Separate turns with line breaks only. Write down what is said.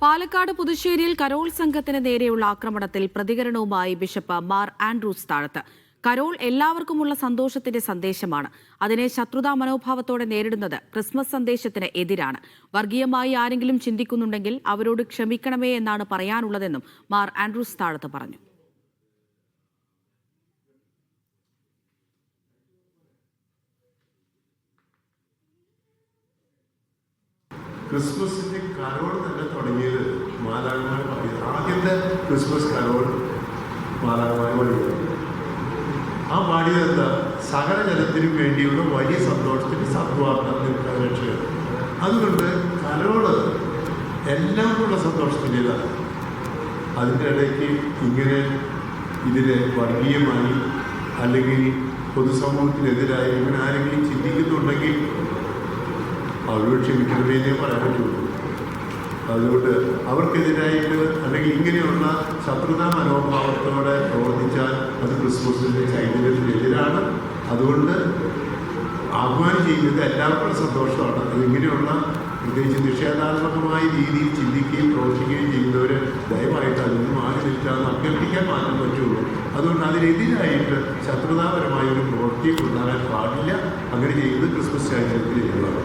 Palakkad പുതുശ്ശേരിയിൽ Carol സംഘത്തിന് നേരെയുള്ള ആക്രമണത്തിൽ പ്രതികരണവുമായി ബിഷപ്പ് മാർ ആൻഡ്രൂസ് താഴത്ത്. കരോൾ എല്ലാവർക്കുമുള്ള സന്തോഷത്തിന്റെ സന്ദേശമാണ്. അതിനെ ശത്രുതാ മനോഭാവത്തോടെ നേരിടുന്നത് ക്രിസ്മസ് സന്ദേശത്തിന് എതിരാണ്. വർഗീയമായി ആരെങ്കിലും ചിന്തിക്കുന്നുണ്ടെങ്കിൽ അവരോട് ക്ഷമിക്കണമേ എന്നാണ് പറയാനുള്ളതെന്നും മാർ ആൻഡ്രൂസ് താഴത്ത് പറഞ്ഞു.
ക്രിസ്മസിന്റെ കരോൾ തന്നെ തുടങ്ങിയത് മാലാഖമാർ പാടിയത്. ആദ്യത്തെ ക്രിസ്മസ് കരോൾ മാലാഖമാർ പാടിയത്. ആ പാടിയത് എന്താ? സകല ജനത്തിനും വേണ്ടിയുള്ള വലിയ സന്തോഷത്തിന് സദ്വാർത്ത രക്ഷകർ. അതുകൊണ്ട് കരോള് എല്ലാവർക്കുള്ള സന്തോഷത്തിൻ്റെതാണ്. അതിൻ്റെ ഇടയ്ക്ക് ഇങ്ങനെ ഇതിനെ വർഗീയമായി അല്ലെങ്കിൽ പൊതുസമൂഹത്തിനെതിരായി ഇങ്ങനെ ആരെങ്കിലും ചിന്തിക്കുന്നുണ്ടെങ്കിൽ അവരോട് ക്ഷമിക്കണമെന്നേ പറയാൻ പറ്റുള്ളൂ. അതുകൊണ്ട് അവർക്കെതിരായിട്ട് അല്ലെങ്കിൽ ഇങ്ങനെയുള്ള ശത്രുതാ മനോഭാവത്തോടെ പ്രവർത്തിച്ചാൽ അത് ക്രിസ്മസിൻ്റെ ചൈതന്യത്തിനെതിരാണ്. അതുകൊണ്ട് ആഹ്വാനം ചെയ്യുന്നത് എല്ലാവർക്കും സന്തോഷമാണ്. അതിങ്ങനെയുള്ള പ്രത്യേകിച്ച് നിഷേധാത്മകമായ രീതിയിൽ ചിന്തിക്കുകയും പ്രവർത്തിക്കുകയും ചെയ്യുന്നവർ ദയവായിട്ട് അതിന് മാറി നിൽക്കാമെന്ന് അഭ്യർത്ഥിക്കാൻ മാത്രം പറ്റുള്ളൂ. അതുകൊണ്ട് അതിനെതിരായിട്ട് ശത്രുതാപരമായ ഒരു പ്രവൃത്തി ഉണ്ടാകാൻ പാടില്ല. അങ്ങനെ ചെയ്യുന്നത് ക്രിസ്മസ് ചൈതന്യത്തിനെതിരാണ്.